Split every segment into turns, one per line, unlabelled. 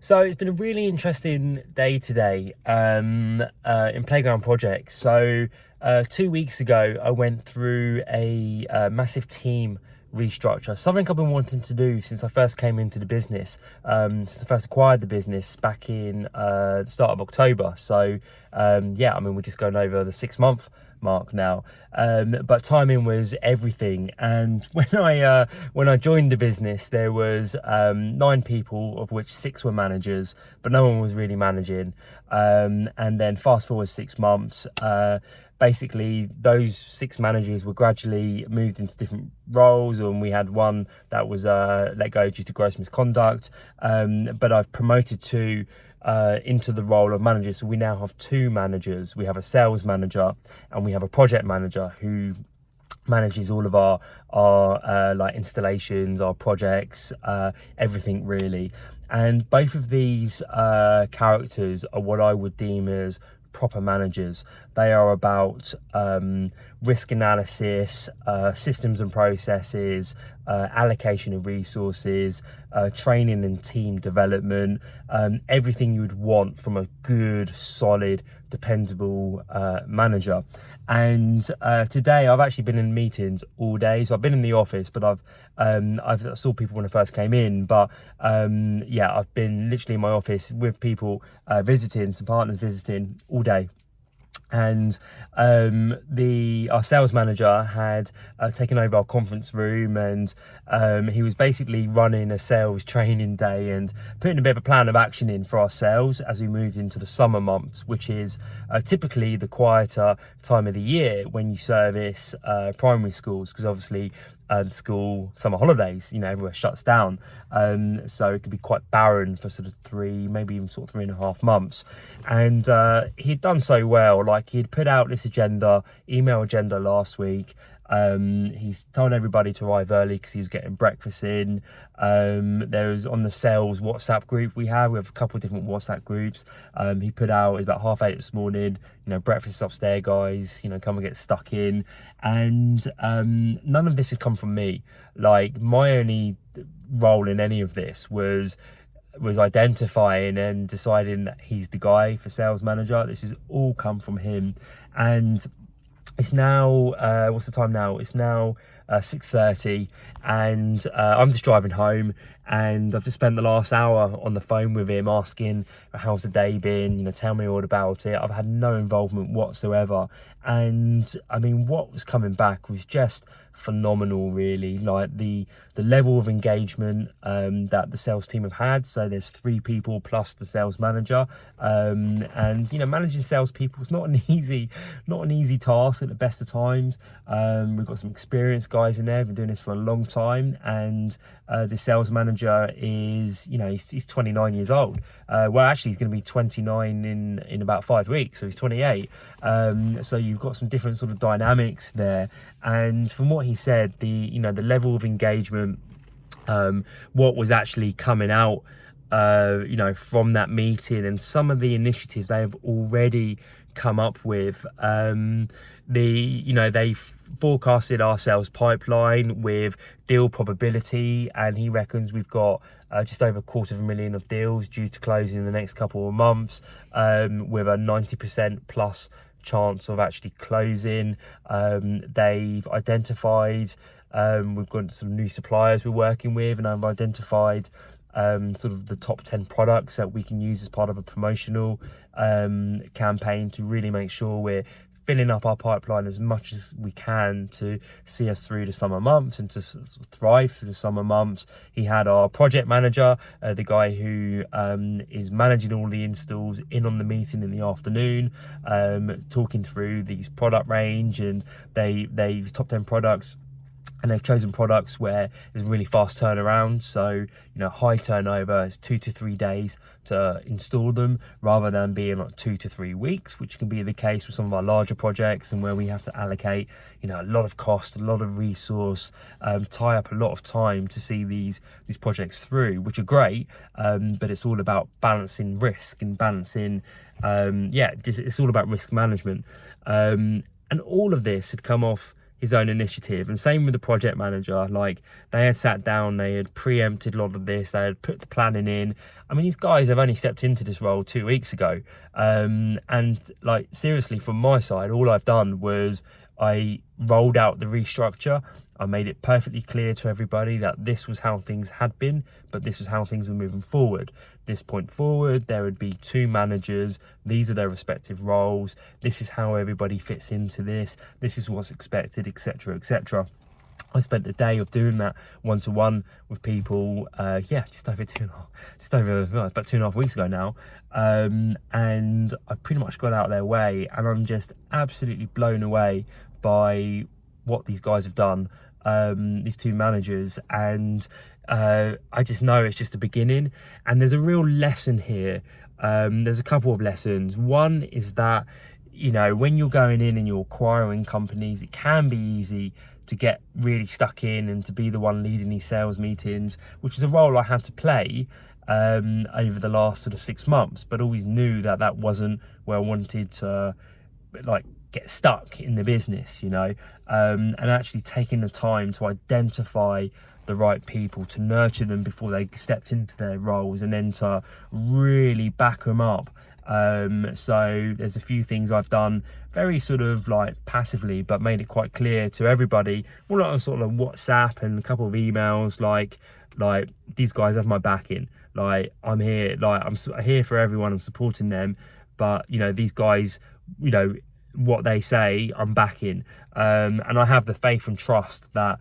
So it's been a really interesting day today in Playground Projects. So 2 weeks ago, I went through a massive team restructure, something I've been wanting to do since I first came into the business, since I first acquired the business back in the start of October. So we're just going over the 6 month mark now, but timing was everything. And when I joined the business, there was 9 people, of which 6 were managers, but no one was really managing. And then fast forward 6 months, basically those 6 managers were gradually moved into different roles, and we had one that was let go due to gross misconduct, but I've promoted 2 into the role of manager. So we now have 2 managers. We have a sales manager and we have a project manager who manages all of our like installations, our projects, everything really. And both of these characters are what I would deem as proper managers. They are about risk analysis, systems and processes, allocation of resources, training and team development, everything you would want from a good, solid, dependable manager. And today I've actually been in meetings all day. So I've been in the office, but I saw people when I first came in, but I've been literally in my office with people visiting, some partners visiting all day. And our sales manager had taken over our conference room, and he was basically running a sales training day and putting a bit of a plan of action in for our sales as we moved into the summer months, which is typically the quieter time of the year when you service primary schools, because obviously the school summer holidays, everywhere shuts down, so it can be quite barren for sort of 3, maybe even sort of 3.5 months. And he'd done so well. Like, he'd put out this email agenda last week. He's told everybody to arrive early because he was getting breakfast in. There was, on the sales WhatsApp group we have a couple of different WhatsApp groups. He put out, it's about 8:30 this morning, breakfast is upstairs, guys, come and get stuck in. And none of this had come from me. Like, my only role in any of this was identifying and deciding that he's the guy for sales manager. This has all come from him. And it's now what's the time now? It's now 6:30, and I'm just driving home, and I've just spent the last hour on the phone with him asking how's the day been, tell me all about it. I've had no involvement whatsoever, and I mean, what was coming back was just phenomenal, really. Like, the level of engagement that the sales team have had. So there's 3 people plus the sales manager, and managing salespeople is not an easy task at the best of times. We've got some experienced guys in there, been doing this for a long time, and the sales manager is, he's 29 years old. Well, actually he's going to be 29 in about 5 weeks, so he's 28. So you've got some different sort of dynamics there. And from what he said, the level of engagement, what was actually coming out from that meeting, and some of the initiatives they have already come up with, they forecasted our sales pipeline with deal probability, and he reckons we've got just over 250,000 of deals due to close in the next couple of months, with a 90% plus chance of actually closing. They've identified, we've got some new suppliers we're working with, and I've identified sort of the top 10 products that we can use as part of a promotional campaign to really make sure we're filling up our pipeline as much as we can to see us through the summer months and to thrive through the summer months. He had our project manager, the guy who is managing all the installs, in on the meeting in the afternoon, talking through these product range, and they've top 10 products. And they've chosen products where there's really fast turnaround. So, high turnover is 2 to 3 days to install them, rather than being like 2 to 3 weeks, which can be the case with some of our larger projects, and where we have to allocate, a lot of cost, a lot of resource, tie up a lot of time to see these projects through, which are great. But it's all about balancing risk and balancing, it's all about risk management. And all of this had come off his own initiative. And same with the project manager. Like, they had sat down, they had preempted a lot of this, they had put the planning in. I mean, these guys have only stepped into this role 2 weeks ago. And like, seriously, from my side, all I've done was I rolled out the restructure. I made it perfectly clear to everybody that this was how things had been, but this was how things were moving forward. This point forward, there would be 2 managers. These are their respective roles. This is how everybody fits into this. This is what's expected, etc., etc. I spent the day of doing that one-to-one with people, just over about 2.5 weeks ago now. And I pretty much got out of their way, and I'm just absolutely blown away by what these guys have done, these 2 managers. And I just know it's just the beginning, and there's a real lesson here. There's a couple of lessons. One is that, you know, when you're going in and you're acquiring companies, it can be easy to get really stuck in and to be the one leading these sales meetings, which is a role I had to play over the last sort of 6 months, but always knew that that wasn't where I wanted to, like, get stuck in the business, you know. And actually taking the time to identify the right people, to nurture them before they stepped into their roles, and then to really back them up. So there's a few things I've done very sort of like passively, but made it quite clear to everybody, well, on sort of WhatsApp and a couple of emails, like these guys have my backing. Like, I'm here, like, I'm here for everyone, I'm supporting them, but, you know, these guys, you know, what they say, I'm backing. And I have the faith and trust that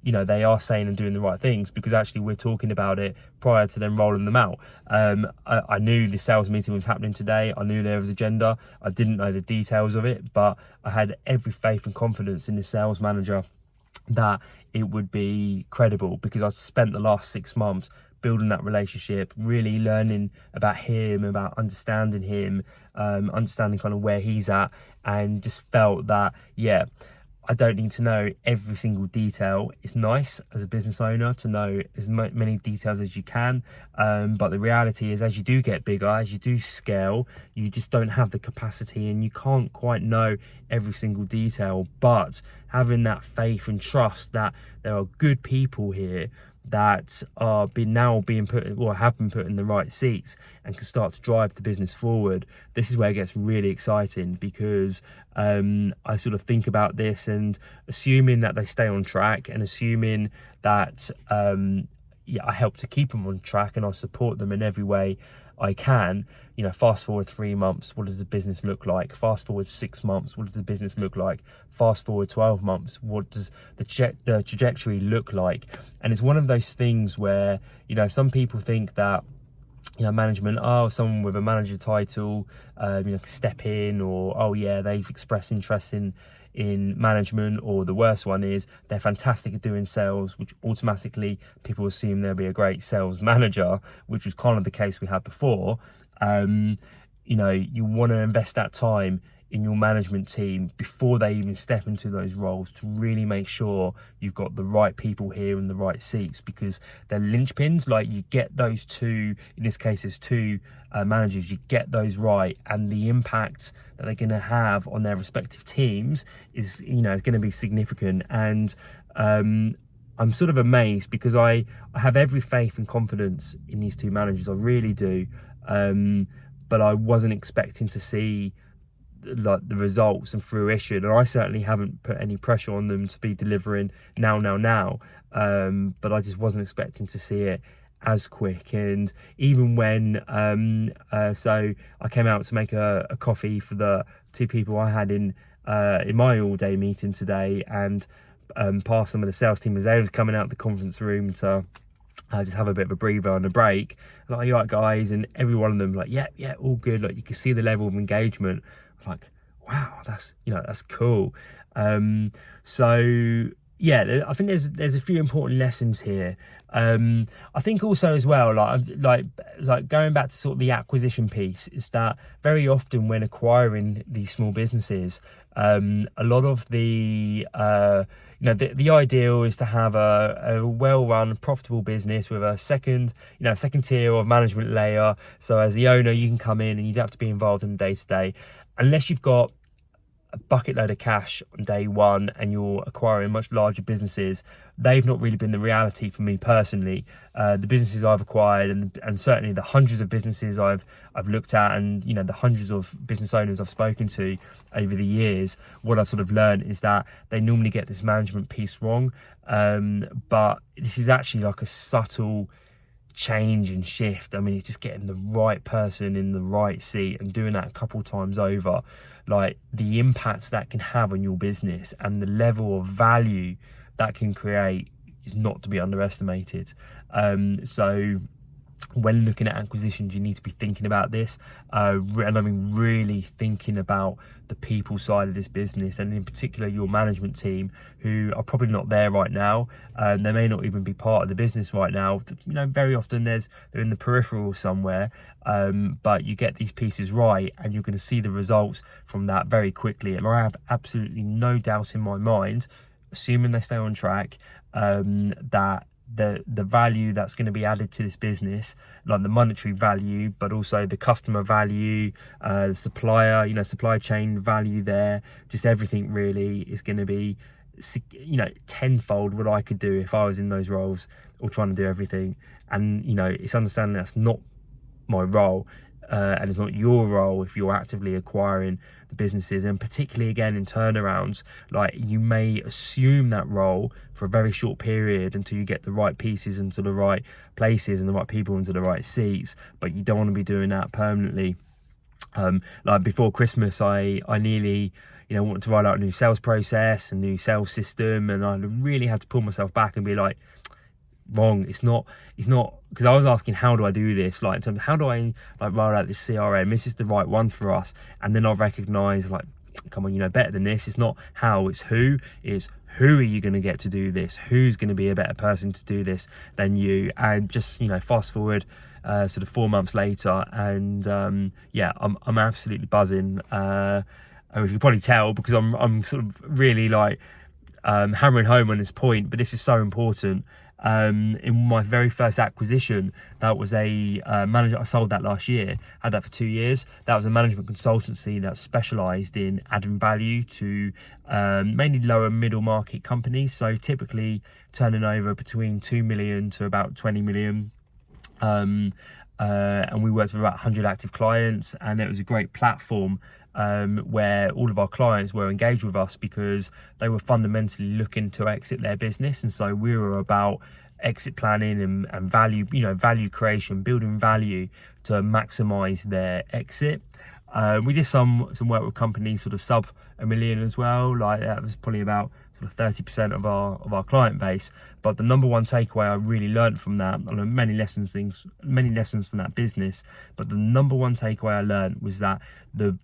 you know, they are saying and doing the right things, because actually we're talking about it prior to them rolling them out. I knew the sales meeting was happening today. I knew there was agenda. I didn't know the details of it, but I had every faith and confidence in the sales manager that it would be credible, because I've spent the last 6 months building that relationship, really learning about him, about understanding him, understanding kind of where he's at, and just felt that, yeah, I don't need to know every single detail. It's nice as a business owner to know as many details as you can, but the reality is, as you do get bigger, as you do scale, you just don't have the capacity, and you can't quite know every single detail. But having that faith and trust that there are good people here that are being put, or have been put in the right seats, and can start to drive the business forward. This is where it gets really exciting, because I sort of think about this, and assuming that they stay on track, and assuming that I help to keep them on track, and I support them in every way I can. You know, fast forward 3 months, what does the business look like? Fast forward 6 months, what does the business look like? Fast forward 12 months, what does the trajectory look like? And it's one of those things where, you know, some people think that, you know, management, someone with a manager title, you know, can step in, or, oh yeah, they've expressed interest in management, or the worst one is they're fantastic at doing sales, which automatically people assume they'll be a great sales manager, which was kind of the case we had before. You know, you want to invest that time in your management team before they even step into those roles, to really make sure you've got the right people here in the right seats, because they're linchpins. Like, you get those 2, in this case there's 2 managers, you get those right, and the impact that they're going to have on their respective teams is, you know, is going to be significant. And I'm sort of amazed, because I have every faith and confidence in these 2 managers, I really do, but I wasn't expecting to see like the results and fruition, and I certainly haven't put any pressure on them to be delivering now, but I just wasn't expecting to see it as quick. And even when so I came out to make a coffee for the 2 people I had in my all-day meeting today, and past some of the sales team as they was coming out the conference room to just have a bit of a breather on a break. Like, you right, guys? And every one of them like, yeah, all good. Like, you can see the level of engagement. Like, wow, that's, you know, that's cool. So yeah, I think there's a few important lessons here. I think also as well, like going back to sort of the acquisition piece, is that very often when acquiring these small businesses, a lot of the you know, the ideal is to have a well-run, profitable business with a second tier of management layer. So as the owner, you can come in and you don't have to be involved in the day-to-day, unless you've got a bucket load of cash on day one and you're acquiring much larger businesses, they've not really been the reality for me personally. The businesses I've acquired and certainly the hundreds of businesses I've looked at, and you know, the hundreds of business owners I've spoken to over the years, what I've sort of learned is that they normally get this management piece wrong. But this is actually like a subtle change and shift. I mean, it's just getting the right person in the right seat and doing that a couple times over. Like, the impact that can have on your business and the level of value that can create is not to be underestimated. So when looking at acquisitions, you need to be thinking about this, and I mean really thinking about the people side of this business, and in particular your management team, who are probably not there right now. They may not even be part of the business right now. You know, very often they're in the peripheral somewhere, but you get these pieces right and you're going to see the results from that very quickly. And I have absolutely no doubt in my mind, assuming they stay on track, that the value that's going to be added to this business, like the monetary value, but also the customer value, the supplier, you know, supply chain value there, just everything really is going to be, you know, tenfold what I could do if I was in those roles or trying to do everything. And, you know, it's understanding that's not my role. And it's not your role if you're actively acquiring the businesses, and particularly again in turnarounds, like you may assume that role for a very short period until you get the right pieces into the right places and the right people into the right seats, but you don't want to be doing that permanently. Like before Christmas, I nearly, you know, wanted to roll out a new sales process, a new sales system, and I really had to pull myself back and be like, wrong. It's not because I was asking, how do I do this, like in terms of how do I like roll out this CRM, is this the right one for us? And then I recognise, like, come on, you know better than this. It's not how, it's who. It's who are you going to get to do this, who's going to be a better person to do this than you. And just, you know, fast forward sort of 4 months later, and yeah, I'm absolutely buzzing, as you can probably tell, because I'm sort of really like hammering home on this point, but this is so important. In my very first acquisition, that was a manager. I sold that last year, had that for 2 years. That was a management consultancy that specialised in adding value to mainly lower middle market companies. So typically turning over between 2 million to about 20 million. And we worked with about 100 active clients, and it was a great platform where all of our clients were engaged with us because they were fundamentally looking to exit their business. And so we were about exit planning and value, you know, value creation, building value to maximize their exit. We did some work with companies sort of sub $1 million as well. Like that was probably about sort of 30% of our client base. But the number one takeaway I really learned from that, I learned many lessons from that business, but the number one takeaway I learned was that the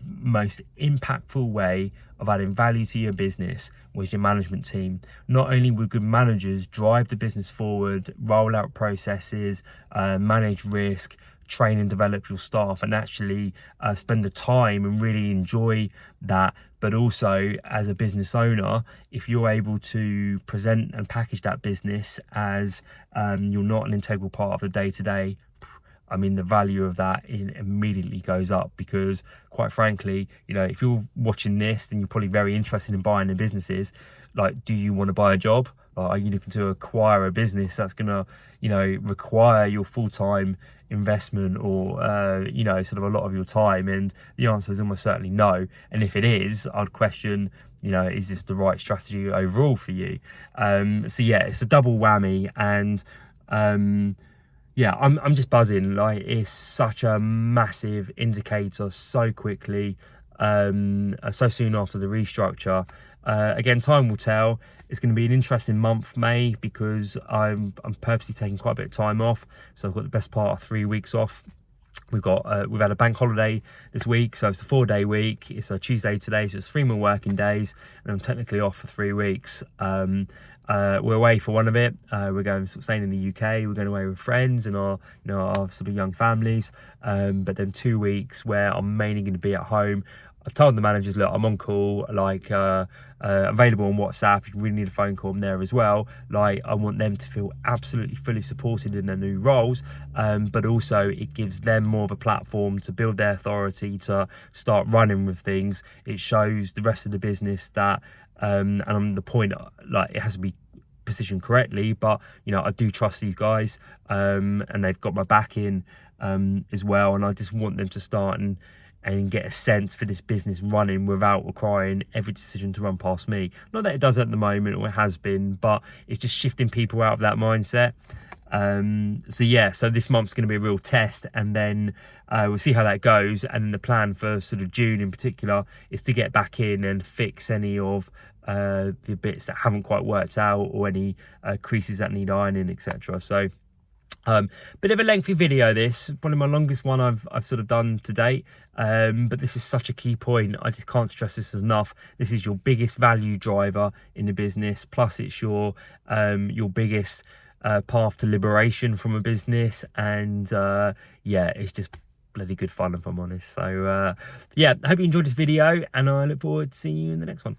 most impactful way of adding value to your business was your management team. Not only would good managers drive the business forward, roll out processes, manage risk, train and develop your staff, and actually spend the time and really enjoy that, but also as a business owner, if you're able to present and package that business as you're not an integral part of the day-to-day, I mean, the value of that immediately goes up, because quite frankly, you know, if you're watching this, then you're probably very interested in buying the businesses. Like, do you want to buy a job? Are you looking to acquire a business that's going to, you know, require your full-time investment or, you know, sort of a lot of your time? And the answer is almost certainly no. And if it is, I'd question, you know, is this the right strategy overall for you? So yeah, it's a double whammy. And yeah, I'm just buzzing. Like, it's such a massive indicator so quickly, so soon after the restructure. Again, time will tell. It's going to be an interesting month, May, because I'm purposely taking quite a bit of time off. So I've got the best part of 3 weeks off. We've had a bank holiday this week, so it's a 4-day week. It's a Tuesday today, so it's 3 more working days, and I'm technically off for 3 weeks. We're away for one of it. We're going staying in the UK. We're going away with friends and our sort of young families. But then 2 weeks where I'm mainly going to be at home. I've told the managers, look, I'm on call, like available on WhatsApp. If you really need a phone call, I'm there as well. Like, I want them to feel absolutely fully supported in their new roles, but also it gives them more of a platform to build their authority, to start running with things. It shows the rest of the business that, and I'm the point, like, it has to be positioned correctly, but you know, I do trust these guys, and they've got my back in as well, and I just want them to start and get a sense for this business running without requiring every decision to run past me. Not that it does at the moment, or it has been, but it's just shifting people out of that mindset. So yeah, so this month's going to be a real test, and then we'll see how that goes. And the plan for sort of June in particular is to get back in and fix any of the bits that haven't quite worked out, or any creases that need ironing, etc. So bit of a lengthy video, this probably my longest one I've sort of done to date, but this is such a key point. I just can't stress this enough. This is your biggest value driver in the business, plus it's your biggest path to liberation from a business, and yeah, it's just bloody good fun, if I'm honest. So yeah, I hope you enjoyed this video, and I look forward to seeing you in the next one.